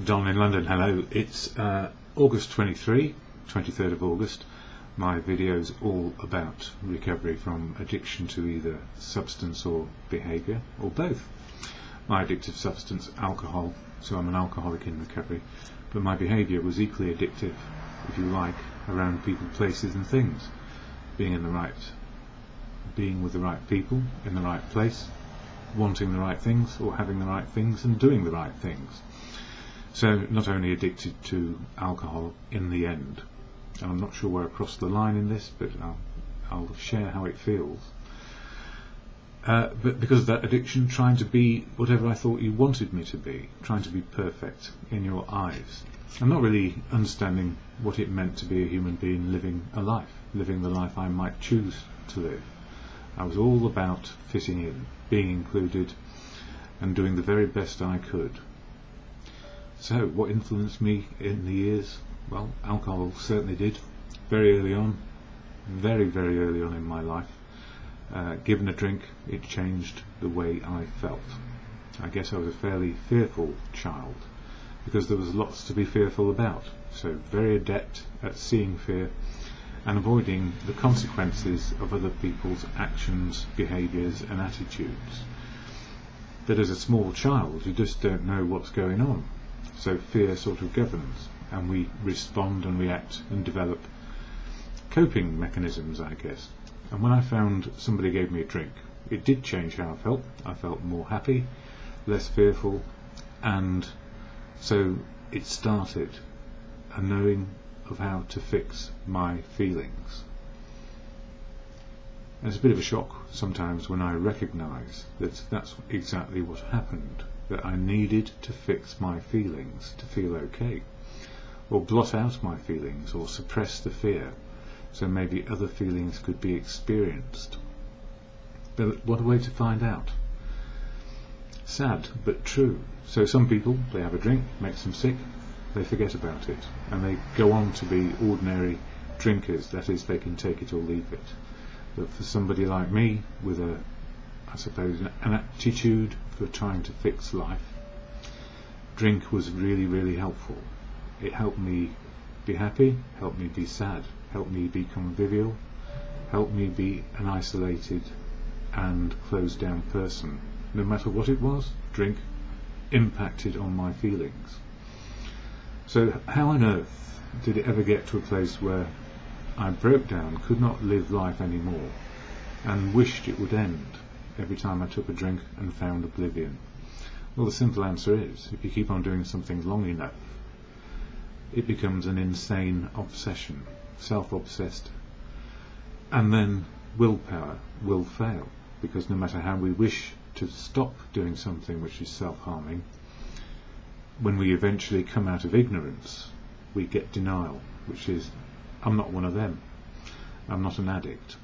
Don in London, hello. It's August 23rd of August. My video's all about recovery from addiction to either substance or behaviour, or both. My addictive substance, alcohol, so I'm an alcoholic in recovery, but my behaviour was equally addictive, if you like, around people, places and things. Being with the right people, in the right place, wanting the right things, or having the right things and doing the right things. So not only addicted to alcohol in the end, and I'm not sure where I crossed the line in this, but I'll share how it feels. But because of that addiction, trying to be whatever I thought you wanted me to be, trying to be perfect in your eyes, and not really understanding what it meant to be a human being living a life, living the life I might choose to live. I was all about fitting in, being included, and doing the very best I could. So, what influenced me in the years? Well, alcohol certainly did. Very early on, very early on in my life. Given a drink, it changed the way I felt. I guess I was a fairly fearful child, because there was lots to be fearful about. So, very adept at seeing fear and avoiding the consequences of other people's actions, behaviours and attitudes. But as a small child, you just don't know what's going on. So fear sort of governs, and we respond and react and develop coping mechanisms, I guess. And when I found somebody gave me a drink, it did change how I felt. I felt more happy, less fearful, and so it started a knowing of how to fix my feelings. And it's a bit of a shock sometimes when I recognise that that's exactly what happened, that I needed to fix my feelings to feel okay, or blot out my feelings, or suppress the fear, so maybe other feelings could be experienced. But what a way to find out. Sad, but true. So some people, they have a drink, makes them sick, they forget about it, and they go on to be ordinary drinkers, that is, they can take it or leave it. But for somebody like me, with I suppose an aptitude for trying to fix life, drink was really helpful. It helped me be happy, helped me be sad, helped me be convivial, helped me be an isolated and closed down person. No matter what it was, drink impacted on my feelings. So how on earth did it ever get to a place where I broke down, could not live life anymore, and wished it would end every time I took a drink and found oblivion? Well, the simple answer is, if you keep on doing something long enough, it becomes an insane obsession, self-obsessed, and then willpower will fail, because no matter how we wish to stop doing something which is self-harming, when we eventually come out of ignorance, we get denial, which is, I'm not one of them, I'm not an addict.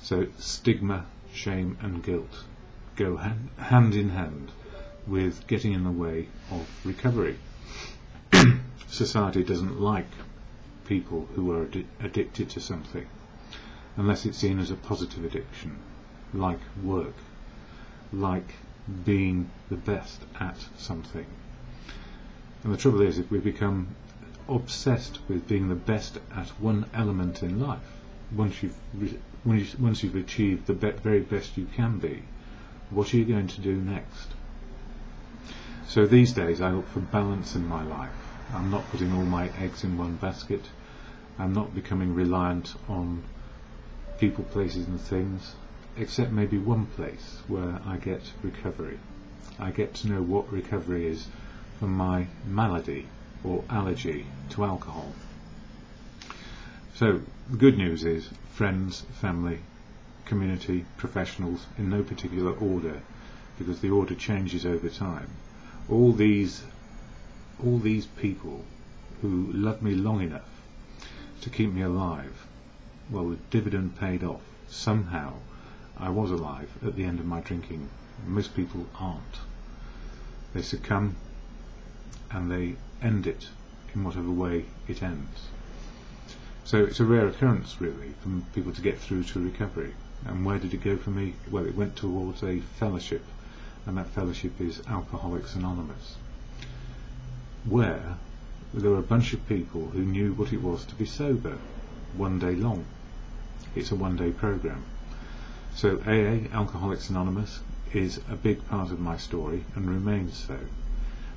So stigma, shame and guilt go hand in hand with getting in the way of recovery. Society doesn't like people who are addicted to something, unless it's seen as a positive addiction, like work, like being the best at something. And the trouble is, if we become obsessed with being the best at one element in life, once you've achieved the very best you can be, what are you going to do next? So these days I look for balance in my life. I'm not putting all my eggs in one basket. I'm not becoming reliant on people, places and things, except maybe one place where I get recovery. I get to know what recovery is from my malady or allergy to alcohol. So the good news is friends, family, community, professionals, in no particular order, because the order changes over time. All these people who loved me long enough to keep me alive, well, the dividend paid off. Somehow I was alive at the end of my drinking. Most people aren't. They succumb and they end it in whatever way it ends. So it's a rare occurrence, really, for people to get through to recovery. And where did it go for me? Well, it went towards a fellowship, and that fellowship is Alcoholics Anonymous. where there were a bunch of people who knew what it was to be sober one day long. It's a one-day program. So AA, Alcoholics Anonymous, is a big part of my story and remains so.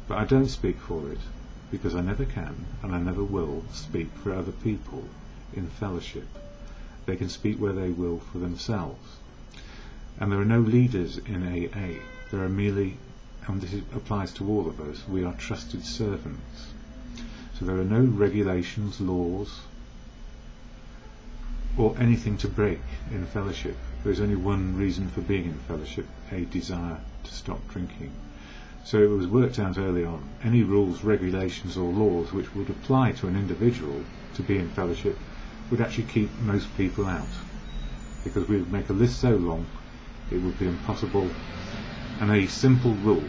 But I don't speak for it, because I never can and I never will speak for other people in fellowship. They can speak where they will for themselves. And there are no leaders in AA. There are merely, and this applies to all of us, we are trusted servants. So there are no regulations, laws, or anything to break in fellowship. There is only one reason for being in fellowship, a desire to stop drinking. So it was worked out early on. Any rules, regulations or laws which would apply to an individual to be in fellowship would actually keep most people out, because we would make a list so long it would be impossible, and a simple rule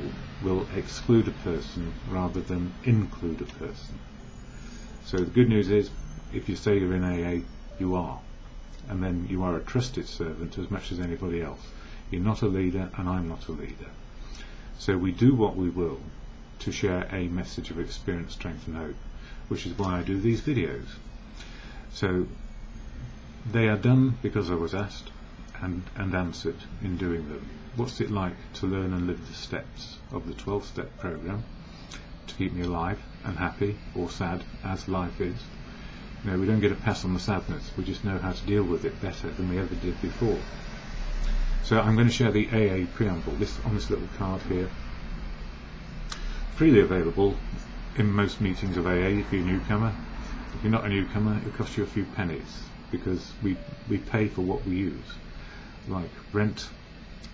will exclude a person rather than include a person. So the good news is, if you say you're in AA, you are, and then you are a trusted servant as much as anybody else. You're not a leader and I'm not a leader. So we do what we will to share a message of experience, strength and hope, which is why I do these videos. So they are done because I was asked and answered in doing them. What's it like to learn and live the steps of the 12-step program to keep me alive and happy or sad as life is? You know, we don't get a pass on the sadness, we just know how to deal with it better than we ever did before. So I'm going to share the AA preamble on this little card here, freely available in most meetings of AA if you're a newcomer. If you're not a newcomer, it'll cost you a few pennies, because we pay for what we use, like rent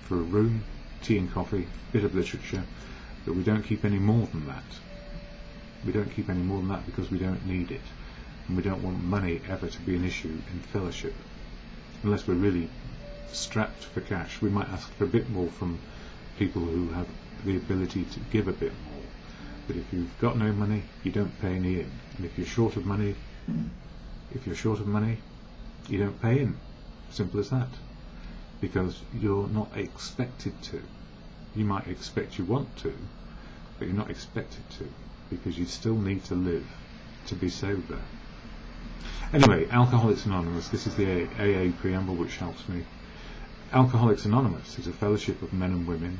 for a room, tea and coffee, bit of literature, but we don't keep any more than that. We don't keep any more than that because we don't need it, and we don't want money ever to be an issue in fellowship. Unless we're really strapped for cash, we might ask for a bit more from people who have the ability to give a bit more. But if you've got no money, you don't pay any in. And if you're short of money, you don't pay in. Simple as that. Because you're not expected to. You might expect you want to, but you're not expected to, because you still need to live to be sober. Anyway, Alcoholics Anonymous, this is the AA preamble which helps me. Alcoholics Anonymous is a fellowship of men and women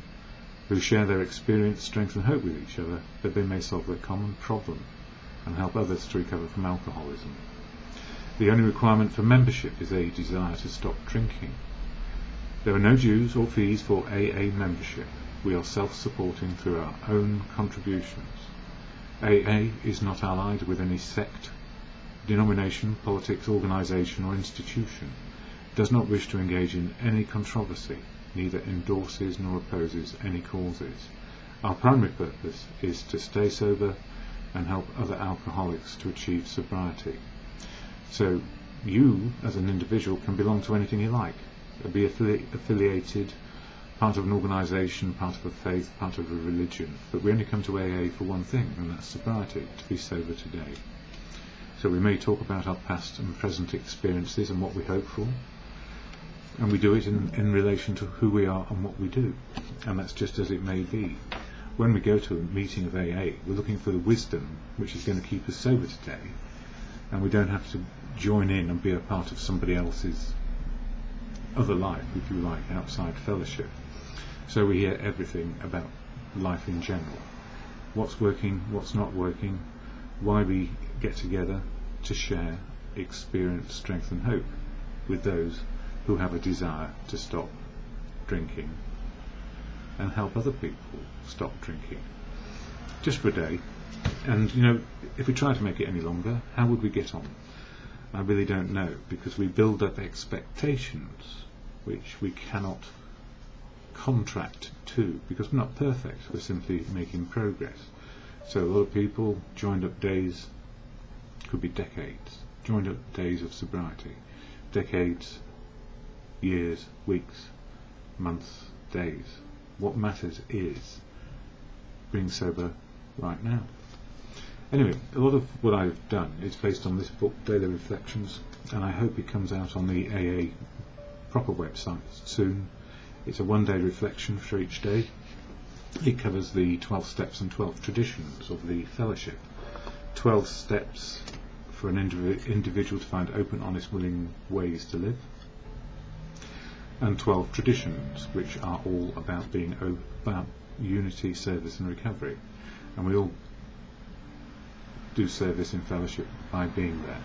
who share their experience, strength and hope with each other, that they may solve their common problem and help others to recover from alcoholism. The only requirement for membership is a desire to stop drinking. There are no dues or fees for AA membership. We are self-supporting through our own contributions. AA is not allied with any sect, denomination, politics, organisation or institution, does not wish to engage in any controversy, neither endorses nor opposes any causes. Our primary purpose is to stay sober and help other alcoholics to achieve sobriety. So you, as an individual, can belong to anything you like, be affiliated, part of an organisation, part of a faith, part of a religion, but we only come to AA for one thing, and that's sobriety, to be sober today. So we may talk about our past and present experiences and what we hope for, and we do it in relation to who we are and what we do, and that's just as it may be. When we go to a meeting of AA, we're looking for the wisdom which is going to keep us sober today, and we don't have to join in and be a part of somebody else's other life, if you like, outside fellowship. So we hear everything about life in general, what's working, what's not working, why we get together to share experience, strength and hope with those who have a desire to stop drinking and help other people stop drinking, just for a day. And you know, if we try to make it any longer, how would we get on? I really don't know, because we build up expectations which we cannot contract to, because we're not perfect, we're simply making progress. So a lot of people joined up days, could be decades, joined up days of sobriety, decades, years, weeks, months, days. What matters is being sober right now. Anyway, a lot of what I've done is based on this book, Daily Reflections, and I hope it comes out on the AA proper website soon. It's a one-day reflection for each day, It covers the 12 steps and 12 traditions of the fellowship. 12 steps for an individual to find open, honest, willing ways to live, and 12 traditions, which are all about being about unity, service and recovery. And we all do service in fellowship by being there.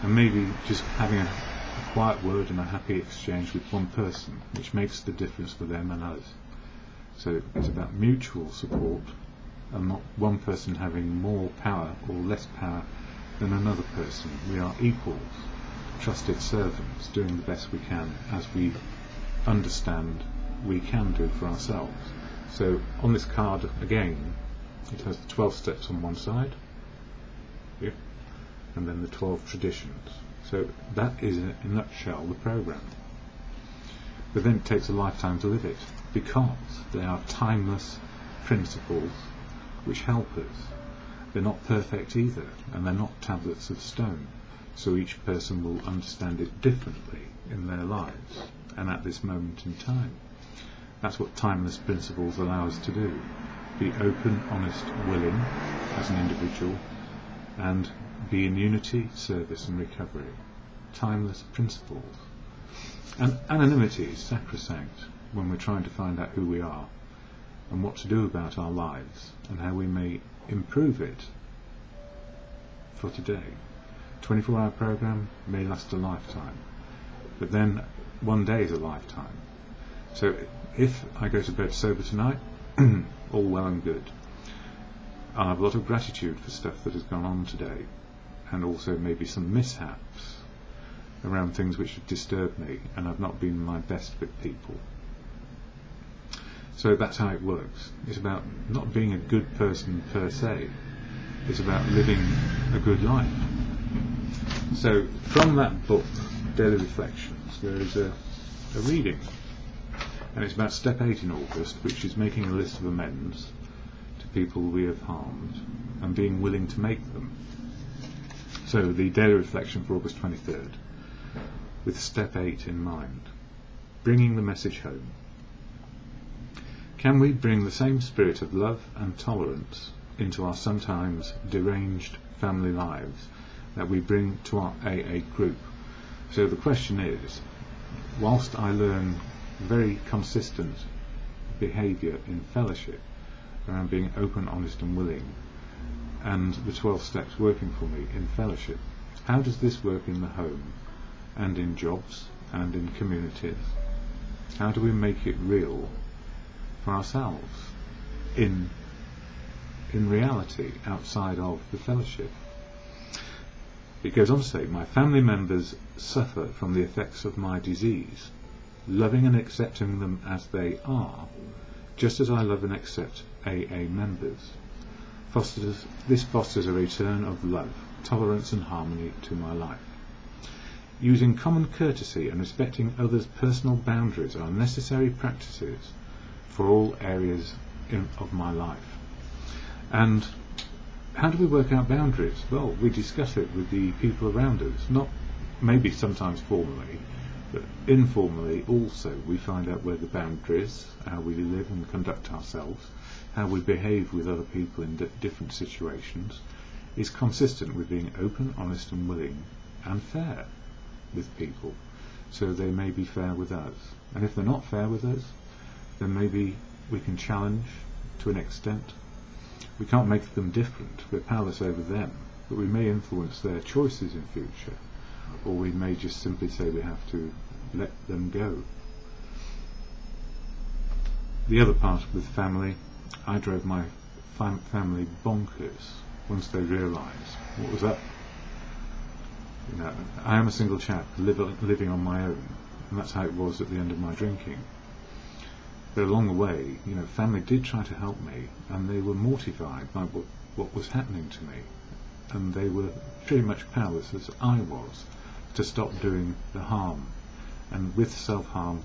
And maybe just having a quiet word and a happy exchange with one person, which makes the difference for them and us. So it's about mutual support, and not one person having more power or less power than another person. We are equals, trusted servants, doing the best we can as we understand we can do for ourselves. So on this card again, it has the 12 steps on one side, yep, and then the 12 traditions. So that is, in a nutshell, the program. But then it takes a lifetime to live it, because they are timeless principles which help us. They're not perfect either, and they're not tablets of stone, so each person will understand it differently in their lives and at this moment in time. That's what timeless principles allow us to do. Be open, honest, willing as an individual, and be in unity, service and recovery. Timeless principles. And anonymity is sacrosanct when we're trying to find out who we are and what to do about our lives and how we may improve it for today. 24-hour program may last a lifetime, but then one day is a lifetime. So if I go to bed sober tonight, all well and good. I have a lot of gratitude for stuff that has gone on today, and also maybe some mishaps around things which have disturbed me, and I've not been my best with people. So that's how it works. It's about not being a good person per se, it's about living a good life. So from that book, Daily Reflections, there is a reading, and it's about step 8 in August, which is making a list of amends to people we have harmed and being willing to make them. So the daily reflection for August 23rd, with step 8 in mind, bringing the message home. Can we bring the same spirit of love and tolerance into our sometimes deranged family lives that we bring to our AA group? So the question is, whilst I learn very consistent behaviour in fellowship around being open, honest and willing, and the 12 steps working for me in fellowship, how does this work in the home and in jobs and in communities? How do we make it real for ourselves in reality outside of the fellowship? It goes on to say, my family members suffer from the effects of my disease. Loving and accepting them as they are, just as I love and accept AA members, this fosters a return of love, tolerance and harmony to my life. Using common courtesy and respecting others' personal boundaries are necessary practices for all areas of my life. And how do we work out boundaries? Well, we discuss it with the people around us, not maybe sometimes formally, but informally also. We find out where the boundaries, how we live and conduct ourselves, how we behave with other people in different situations, is consistent with being open, honest and willing and fair with people, so they may be fair with us. And if they're not fair with us, then maybe we can challenge to an extent. We can't make them different, we're powerless over them, but we may influence their choices in future, or we may just simply say we have to let them go. The other part with family, I drove my family bonkers once they realised what was up. You know, I am a single chap living on my own, and that's how it was at the end of my drinking. But along the way, you know, family did try to help me, and they were mortified by what was happening to me, and they were pretty much powerless as I was to stop doing the harm. And with self-harm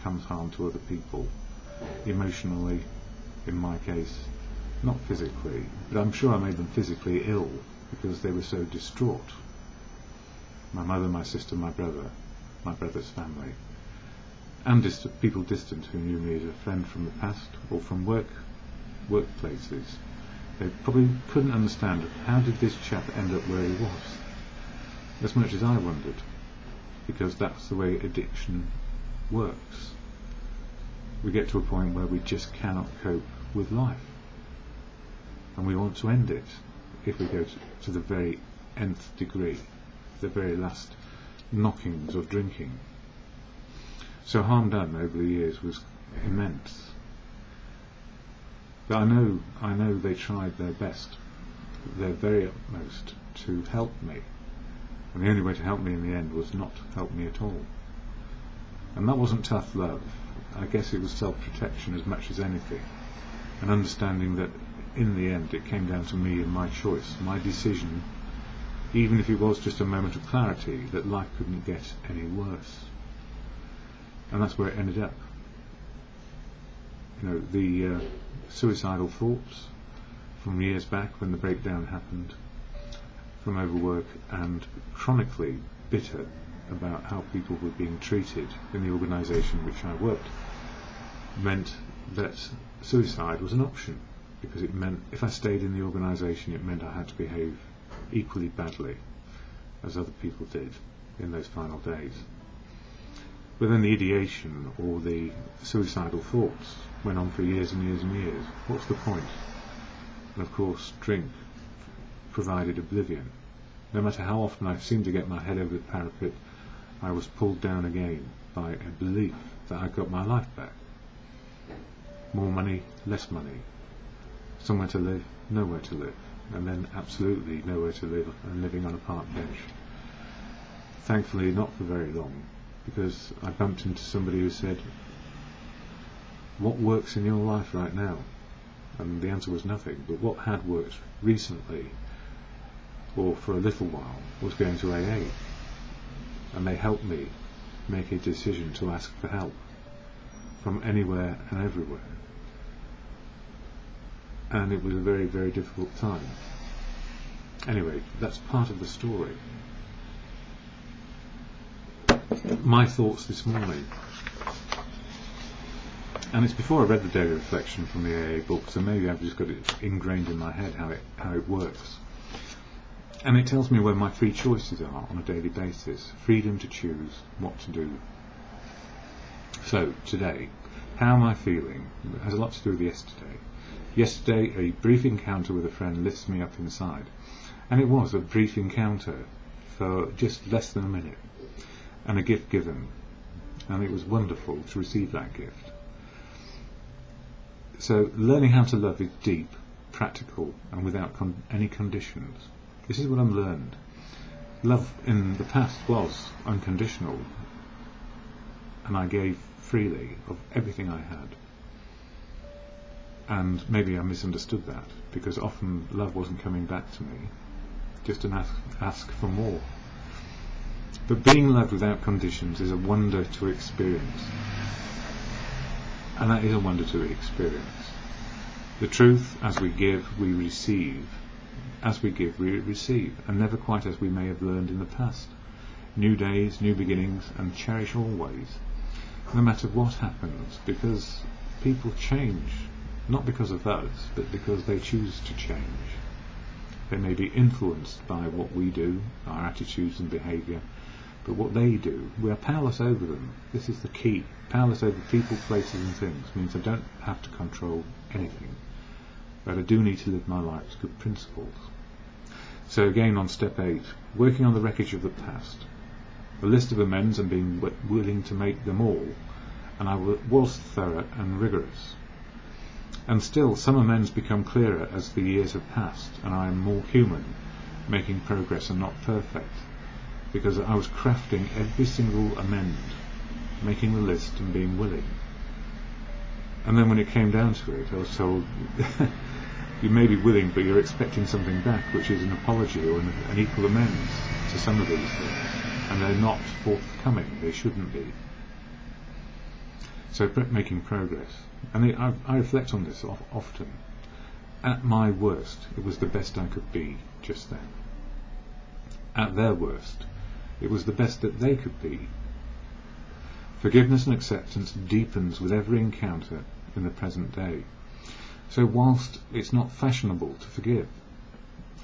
comes harm to other people, emotionally, in my case, not physically, but I'm sure I made them physically ill because they were so distraught. My mother, my sister, my brother, my brother's family. and people distant who knew me as a friend from the past or from workplaces. They probably couldn't understand how did this chap end up where he was, as much as I wondered, because that's the way addiction works. We get to a point where we just cannot cope with life, and we want to end it if we go to the very nth degree, the very last knockings of drinking. So harm done over the years was immense. But I know they tried their best, their very utmost to help me. And the only way to help me in the end was not help me at all. And that wasn't tough love. I guess it was self-protection as much as anything. And understanding that in the end it came down to me and my choice, my decision, even if it was just a moment of clarity, that life couldn't get any worse. And that's where it ended up. You know, the suicidal thoughts from years back when the breakdown happened, from overwork, and chronically bitter about how people were being treated in the organisation which I worked, meant that suicide was an option, because it meant if I stayed in the organisation it meant I had to behave equally badly as other people did in those final days. But then the ideation or the suicidal thoughts went on for years and years and years. What's the point? And of course drink provided oblivion. No matter how often I seemed to get my head over the parapet, I was pulled down again by a belief that I got my life back. More money, less money. Somewhere to live, nowhere to live. And then absolutely nowhere to live, and living on a park bench. Thankfully not for very long, because I bumped into somebody who said, "What works in your life right now?" And the answer was nothing, but what had worked recently, or for a little while, was going to AA. And they helped me make a decision to ask for help from anywhere and everywhere. And it was a very, very difficult time. Anyway, that's part of the story. My thoughts this morning. And it's before I read the daily reflection from the AA book, so maybe I've just got it ingrained in my head how it works. And it tells me where my free choices are on a daily basis. Freedom to choose what to do. So, today, how am I feeling? It has a lot to do with yesterday. Yesterday, a brief encounter with a friend lifts me up inside. And it was a brief encounter for just less than a minute. And a gift given. And it was wonderful to receive that gift. So, learning how to love is deep, practical, and without any conditions. This is what I've learned. Love in the past was unconditional, and I gave freely of everything I had. And maybe I misunderstood that, because often love wasn't coming back to me, just an ask for more. But being loved without conditions is a wonder to experience. And that is a wonder to experience. The truth, as we give, we receive. As we give, we receive, and never quite as we may have learned in the past. New days, new beginnings, and cherish always, no matter what happens, because people change, not because of us, but because they choose to change. They may be influenced by what we do, our attitudes and behaviour, but what they do, we are powerless over them. This is the key. Powerless over people, places and things means I don't have to control anything. But I do need to live my life to good principles. So again on step 8, working on the wreckage of the past. A list of amends and being willing to make them all, and I was thorough and rigorous. And still some amends become clearer as the years have passed, and I am more human, making progress and not perfect, because I was crafting every single amend, making the list and being willing. And then when it came down to it, I was told, you may be willing, but you're expecting something back, which is an apology or an equal amends to some of these things. And they're not forthcoming. They shouldn't be. So making progress. And I reflect on this often. At my worst, it was the best I could be just then. At their worst, it was the best that they could be. Forgiveness and acceptance deepens with every encounter in the present day. So whilst it's not fashionable to forgive,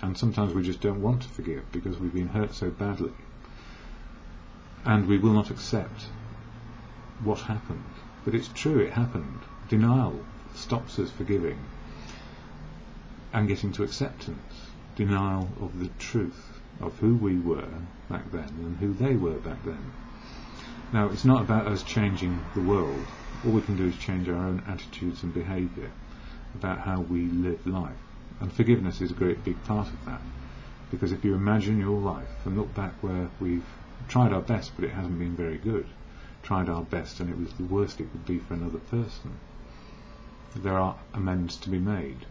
and sometimes we just don't want to forgive because we've been hurt so badly, and we will not accept what happened, but it's true, it happened. Denial stops us forgiving and getting to acceptance. Denial of the truth of who we were back then and who they were back then. Now, it's not about us changing the world. All we can do is change our own attitudes and behaviour about how we live life. And forgiveness is a great big part of that. Because if you imagine your life and look back where we've tried our best but it hasn't been very good, tried our best and it was the worst it could be for another person, there are amends to be made.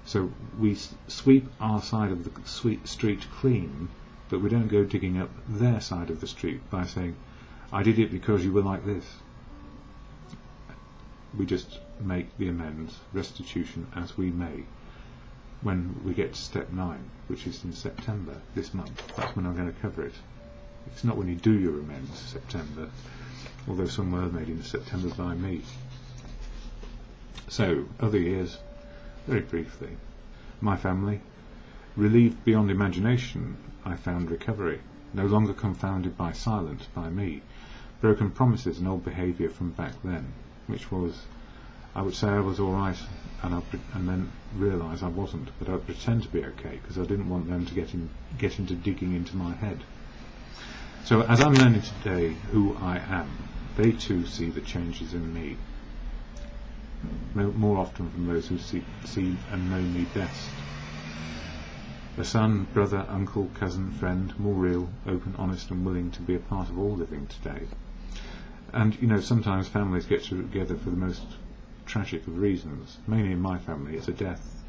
So we sweep our side of the street clean, but we don't go digging up their side of the street by saying, I did it because you were like this. We just make the amends, restitution, as we may, when we get to step 9, which is in September this month. That's when I'm going to cover it. It's not when you do your amends, September, although some were made in September by me. So, other years, very briefly. My family, relieved beyond imagination, I found recovery, no longer confounded by silence by me, broken promises and old behaviour from back then, which was, I would say I was alright, and then realise I wasn't, but I would pretend to be okay, because I didn't want them to get into digging into my head. So as I'm learning today who I am, they too see the changes in me, more often from those who see and know me best. A son, brother, uncle, cousin, friend, more real, open, honest and willing to be a part of all living today. And, sometimes families get together for the most tragic of reasons. Mainly in my family, it's a death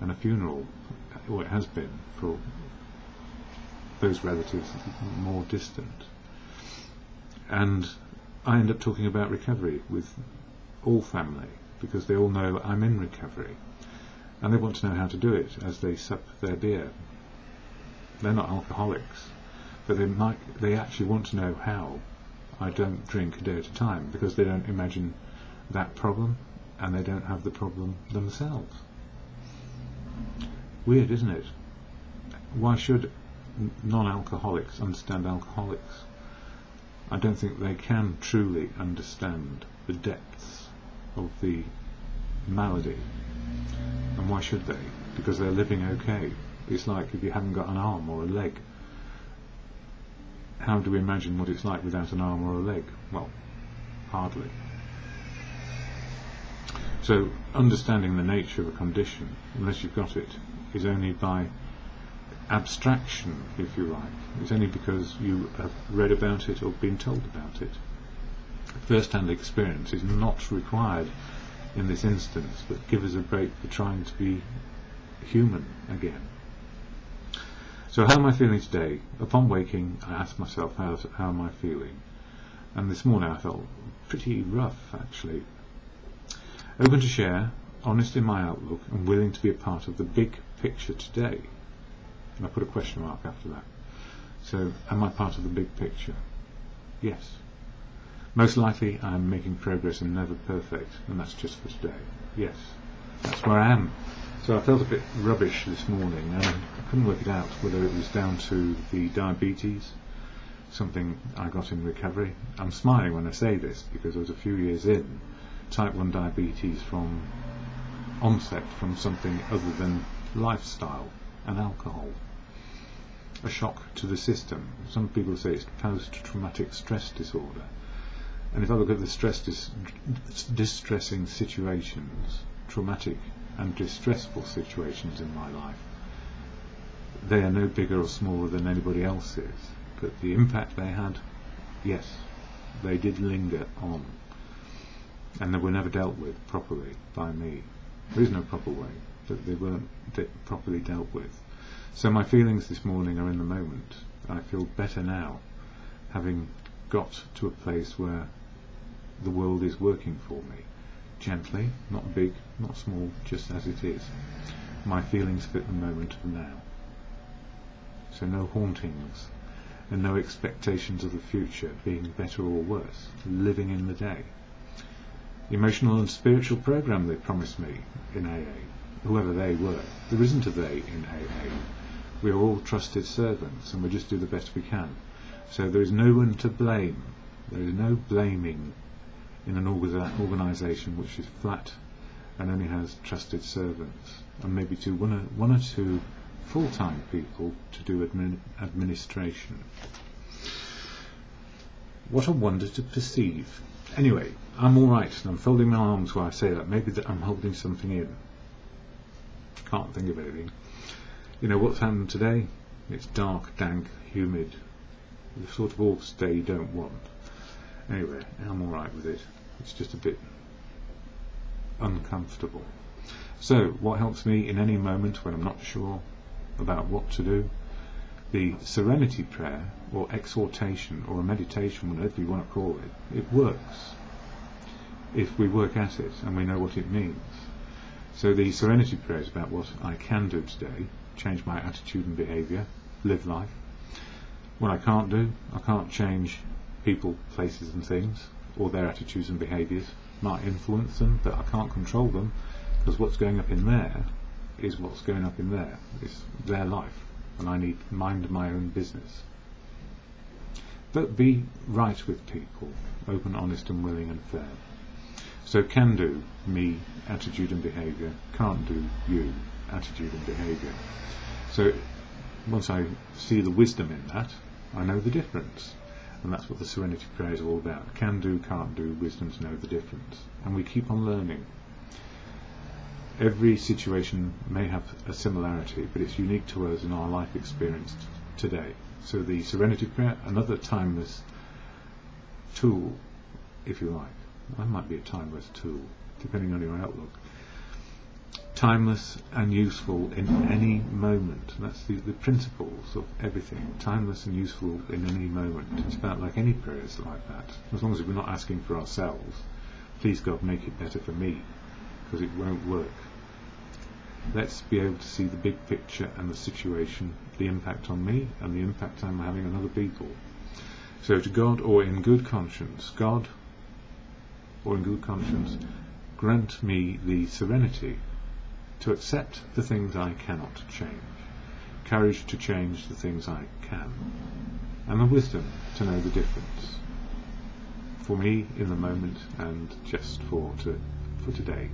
and a funeral, or it has been for those relatives more distant. And I end up talking about recovery with all family, because they all know I'm in recovery. And they want to know how to do it as they sup their beer. They're not alcoholics, but they actually want to know how. I don't drink a day at a time, because they don't imagine that problem, and they don't have the problem themselves. Weird, isn't it? Why should non-alcoholics understand alcoholics? I don't think they can truly understand the depths of the malady. And why should they? Because they're living okay. It's like if you haven't got an arm or a leg. How do we imagine what it's like without an arm or a leg? Well, hardly. So understanding the nature of a condition, unless you've got it, is only by abstraction, if you like. It's only because you have read about it or been told about it. First-hand experience is not required in this instance, but give us a break for trying to be human again. So how am I feeling today? Upon waking, I asked myself, how am I feeling? And this morning I felt pretty rough, actually. Open to share, honest in my outlook, and willing to be a part of the big picture today. And I put a question mark after that. So, am I part of the big picture? Yes. Most likely I'm making progress and never perfect, and that's just for today. Yes, that's where I am. So I felt a bit rubbish this morning, and I couldn't work it out whether it was down to the diabetes, something I got in recovery. I'm smiling when I say this because I was a few years in, type 1 diabetes from onset from something other than lifestyle and alcohol. A shock to the system. Some people say it's post-traumatic stress disorder. And if I look at the distressing situations, traumatic and distressful situations in my life, they are no bigger or smaller than anybody else's. But the impact they had, yes, they did linger on. And they were never dealt with properly by me. There is no proper way, but they weren't properly dealt with. So my feelings this morning are in the moment. I feel better now, having got to a place where the world is working for me. Gently, not big, not small, just as it is. My feelings fit the moment of now. So no hauntings, and no expectations of the future being better or worse, living in the day. Emotional and spiritual program they promised me in AA, whoever they were. There isn't a they in AA. We are all trusted servants, and we just do the best we can. So there is no one to blame. There is no blaming in an organisation which is flat and only has trusted servants, and maybe one or two full-time people to do administration. What a wonder to perceive. Anyway, I'm alright, and I'm folding my arms while I say that. Maybe that I'm holding something in. Can't think of anything. You know what's happened today? It's dark, dank, humid. The sort of August day you don't want. Anyway, I'm alright with it. It's just a bit uncomfortable. So, what helps me in any moment when I'm not sure about what to do? The serenity prayer, or exhortation, or a meditation, whatever you want to call it, it works if we work at it and we know what it means. So the serenity prayer is about what I can do today, change my attitude and behaviour, live life. What I can't do, I can't change people, places and things, or their attitudes and behaviours. Might influence them, but I can't control them, because what's going up in there is what's going up in there. It's their life, and I need to mind my own business. But be right with people, open, honest and willing and fair. So can do, me, attitude and behaviour. Can't do, you, attitude and behaviour. So once I see the wisdom in that, I know the difference. And that's what the serenity prayer is all about. Can do, can't do, wisdom to know the difference. And we keep on learning. Every situation may have a similarity, but it's unique to us in our life experience today. So the serenity prayer, another timeless tool, if you like. That might be a timeless tool, depending on your outlook. Timeless and useful in any moment. That's the principles of everything. Timeless and useful in any moment. It's about like any prayers like that. As long as we're not asking for ourselves, please God make it better for me, because it won't work. Let's be able to see the big picture and the situation, the impact on me and the impact I'm having on other people. So to God, or in good conscience, God, or in good conscience, grant me the serenity to accept the things I cannot change, courage to change the things I can, and the wisdom to know the difference, for me in the moment and just for today.